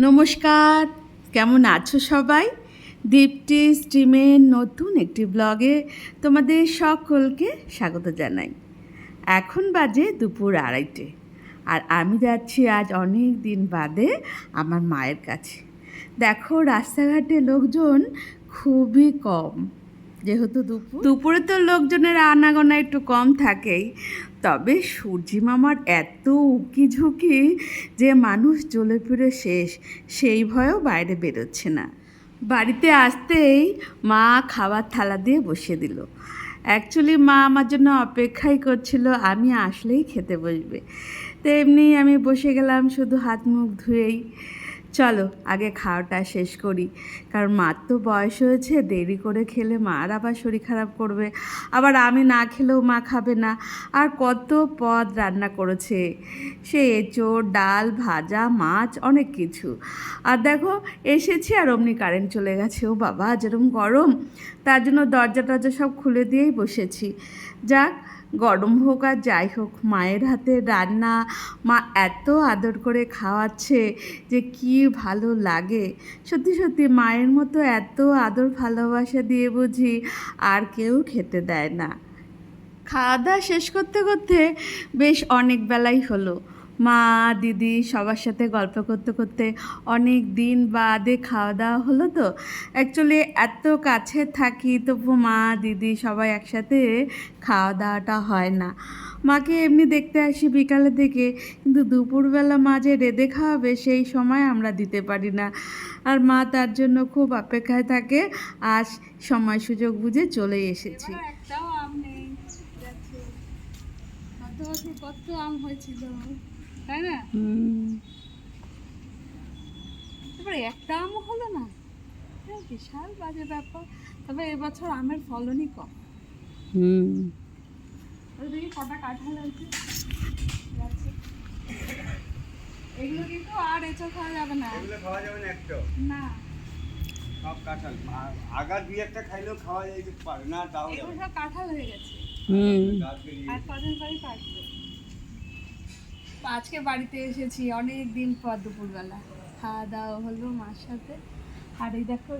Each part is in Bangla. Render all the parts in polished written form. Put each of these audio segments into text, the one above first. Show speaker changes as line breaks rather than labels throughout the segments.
নমস্কার, কেমন আছো সবাই? দীপ্তি স্ট্রিমের নতুন একটি ব্লগে তোমাদের সকলকে স্বাগত জানাই। এখন বাজে দুপুর 2:30, আর আমি যাচ্ছি আজ অনেক দিন বাদে আমার মায়ের কাছে। দেখো, রাস্তাঘাটে লোকজন খুবই কম, যেহেতু দুপুরে তো লোকজনের আনাগোনা একটু কম থাকেই। তবে সূর্যি মামার এত উকি ঝুঁকি যে মানুষ জ্বলে পুড়ে শেষ, সেই ভয়েও বাইরে বেরোচ্ছে না। বাড়িতে আসতেই মা খাবার থালা দিয়ে বসিয়ে দিল। অ্যাকচুয়ালি মা আমার জন্য অপেক্ষাই করছিল আমি আসলেই খেতে বসবে। তো এমনি আমি বসে গেলাম শুধু হাত মুখ ধুয়েই। চলো আগে খাওয়াটা শেষ করি, কারণ মার তো বয়স হয়েছে, দেরি করে খেলে মার আবার শরীর খারাপ করবে, আবার আমি না খেলেও মা খাবে না। আর কত পদ রান্না করেছে, সে এঁচোড়, ডাল, ভাজা, মাছ, অনেক কিছু। আর দেখো এসেছি আর অমনি কারেন্ট চলে গেছে। ও বাবা, যেরকম গরম, তার জন্য দরজা টরজা সব খুলে দিয়েই বসেছি। যাক, গরম হোক আর যাই হোক, মায়ের হাতের রান্না মা এত আদর করে খাওয়াচ্ছে যে কি ভালো লাগে। সত্যি সত্যি মায়ের মতো এত আদর ভালোবাসা দিয়ে বুঝি আর কেউ খেতে দেয় না। খাওয়া দাওয়া শেষ করতে করতে বেশ অনেক বেলাই হলো। মা, দিদি সবার সাথে গল্প করতে করতে অনেক দিন বাদে খাওয়া দাওয়া হলো। তো অ্যাকচুয়ালি এত কাছে থাকি, তবু মা দিদি সবাই একসাথে খাওয়া দাওয়াটা হয় না। মাকে এমনি দেখতে আসি বিকালের দিকে, কিন্তু দুপুরবেলা মা যে রেঁধে খাওয়াবে সেই সময় আমরা দিতে পারি না। আর মা তার জন্য খুব অপেক্ষায় থাকে। আজ সময় সুযোগ বুঝে চলে এসেছি।
একটাও আম নেই। গত বছর কত আম হয়েছিল, তাই না? তারপরে একটা আমও হলো না, বিশাল বাজে ব্যাপার। তবে এবছর আমের ফলনই কম। দেখি কটা কাঁঠাল হয়েছে। এগুলো কিন্তু আর এঁচড় খাওয়া যাবে না,
এগুলো খাওয়া যাবে না একটাও
না।
সব কাঁঠাল আগা দুই একটা খাইলেও খাওয়া যাইতে পারে না, তাও
এগুলো সব কাঁঠাল হয়ে গেছে, আর কদিন পরই পাকবে। আজকে বাড়িতে এসেছি অনেক দিন পর, দুপুরবেলা খাওয়া দাওয়া হলো মার সাথে। আর এই দেখো,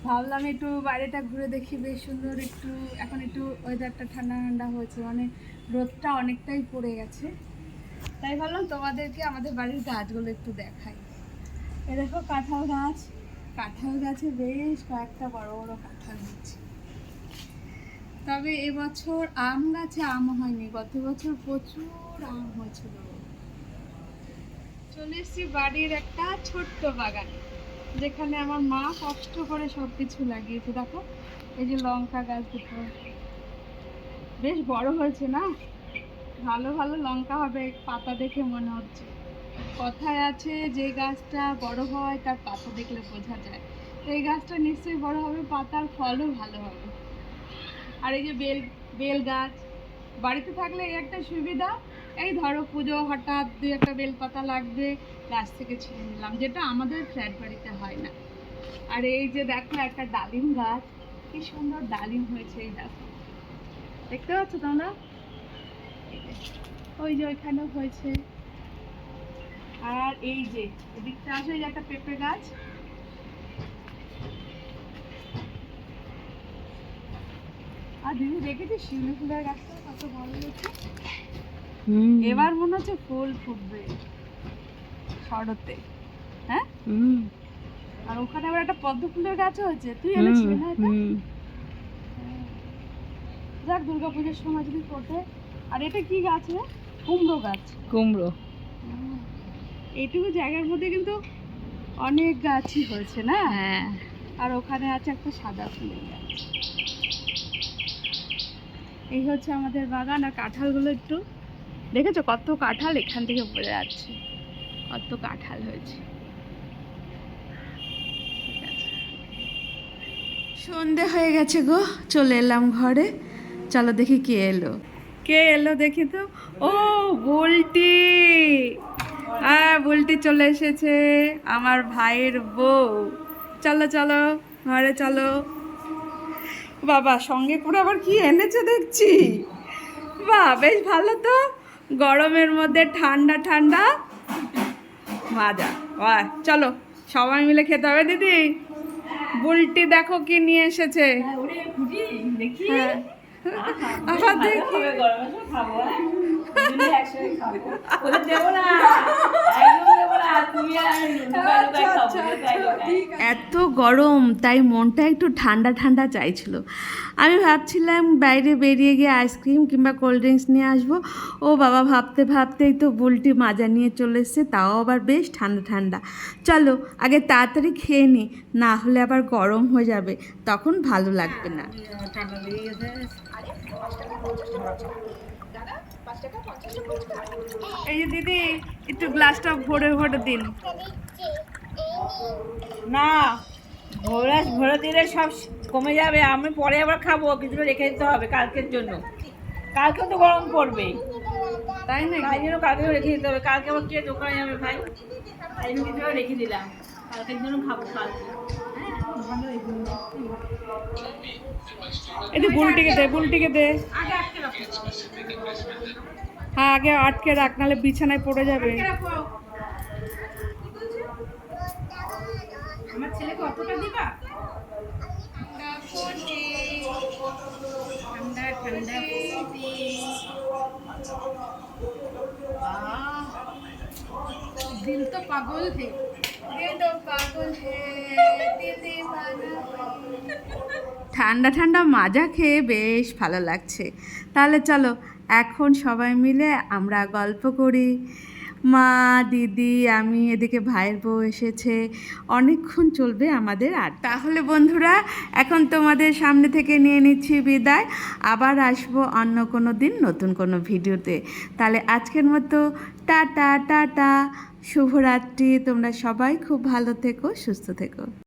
ভাবলাম একটু বাইরেটা ঘুরে দেখি, বেশ সুন্দর। একটু এখন একটু ওয়েদারটা ঠান্ডা ঠান্ডা হয়েছে, মানে রোদটা অনেকটাই পড়ে গেছে। তাই ভাবলাম তোমাদেরকে আমাদের বাড়ির গাছগুলো একটু দেখাই। এ দেখো কাঁঠাল গাছ, কাঁঠাল গাছে বেশ কয়েকটা বড় বড় কাঁঠাল হচ্ছে। তবে এবছর আম গাছে আম হয়নি, গত বছর প্রচুর আম হয়েছিল। চলে এসেছি বাড়ির একটা ছোট্ট বাগানে, যেখানে আমার মা কষ্ট করে সবকিছু লাগিয়েছে। দেখো, এই যে লঙ্কা গাছ দুটো বেশ বড় হয়েছে না, ভালো ভালো লঙ্কা হবে পাতা দেখে মনে হচ্ছে। কথায় আছে যে গাছটা বড় হয় তার পাতা দেখলে বোঝা যায়। এই গাছটা নিশ্চয়ই বড় হবে, পাতার ফলও ভালো হবে। আর এই যে বেল গাছ, বাড়িতে থাকলে এই একটা সুবিধা, এই ধরো পুজো হঠাৎ দুই একটা বেলপাতা লাগবে, গাছ থেকে ছিঁড়ে নিলাম, যেটা আমাদের ফ্ল্যাট বাড়িতে হয় না। আর এই যে দেখো একটা ডালিম গাছ, কি সুন্দর ডালিম হয়েছে, এই দেখো, দেখতে পাচ্ছ তোমরা? ওই যে ওইখানেও হয়েছে। আর এই যে এদিকটা আসে, এই যে একটা পেঁপে গাছ, আর দিদি দেখেছি শিউলি ফুলের গাছটা কত ভালো হয়েছে। এবার মনে হচ্ছে ফুল ফুটবে শরতে, হ্যাঁ। আর ওখানে আবার একটা পদ্ম ফুলের গাছ হয়েছে, তুই এনেছিলি না এটা? যাক, দুর্গাপুজোর সময় যদি ফোটে। আর এটা কি গাছ রে? কুমড়ো গাছ।
কুমড়ো।
এইটুকু জায়গার মধ্যে কিন্তু অনেক গাছই হয়েছে না?
হ্যাঁ।
আর ওখানে আছে একটা সাদা ফুলের গাছ। এই হচ্ছে আমাদের বাগান। আর কাঁঠালগুলো একটু দেখেছো, কত কাঁঠাল এখান থেকে পড়ে যাচ্ছে, কত কাঁঠাল হয়েছে।
সন্ধে হয়ে গেছে গো, চলে এলাম ঘরে। চলো দেখি কে এলো। কে এলো দেখি তো। ও, বুলটি। হ্যাঁ, বুলটি চলে এসেছে, আমার ভাইয়ের বউ। চলো চলো ঘরে চলো। বাবা, সঙ্গে করে আবার কি এনেছে দেখছি। বাহ, বেশ ভালো তো, গরমের মধ্যে ঠান্ডা ঠান্ডা মাজা। বাহ, চলো
সবাই মিলে খেতে হবে দিদি। বুলটি দেখো কি নিয়ে এসেছে। হ্যাঁ। আবার দেখি।
এত গরম তাই মনটা একটু ঠান্ডা ঠান্ডা চাইছিল। আমি ভাবছিলাম বাইরে বেরিয়ে গিয়ে আইসক্রিম কিংবা কোল্ড ড্রিঙ্কস নিয়ে আসবো। ও বাবা, ভাবতে ভাবতেই তো বুলটি মাজা নিয়ে চলে এসছে, তাও আবার বেশ ঠান্ডা ঠান্ডা। চলো আগে তাড়াতাড়ি খেয়ে নিই, না হলে আবার গরম হয়ে যাবে, তখন ভালো লাগবে না।
এই যে দিদি, একটু গ্লাসটা ভরে ভরে দিন।
না, ভরে দিলে সব কমে যাবে। আমি পরে আবার খাবো, কিছুটা রেখে দিতে হবে কালকের জন্য। কালকে তো গরম পড়বে,
তাই না?
তাই জন্য কালকেও রেখে দিতে হবে। কালকে আবার কে দোকানে যাবে ভাই, তাই জন্য কিছুটা রেখে দিলাম, কালকের জন্য খাবো কালকে।
একটু বুলটিকে দে, বুলটিকে দে।
আগে আটকে রাখো,
হ্যাঁ আগে আটকে রাখ, নাহলে বিছানায় পড়ে যাবে।
আটকে রাখো। আমার ছেলেকে অতটা দিবা? ঠান্ডা ঠান্ডা
দিল তো পাগল হে।
ঠান্ডা ঠান্ডা মাজা খেয়ে বেশ ভালো লাগছে। তাহলে চলো এখন সবাই মিলে আমরা গল্প করি। মা, দিদি, আমি, এদিকে ভাইয়ের বউ এসেছে, অনেকক্ষণ চলবে আমাদের আড্ডা। তাহলে বন্ধুরা, এখন তোমাদের সামনে থেকে নিয়ে নিচ্ছি বিদায়। আবার আসবো অন্য কোনো দিন নতুন কোনো ভিডিওতে। তাহলে আজকের মতো টাটা টাটা, শুভরাত্রি। তোমরা সবাই খুব ভালো থেকো, সুস্থ থেকো।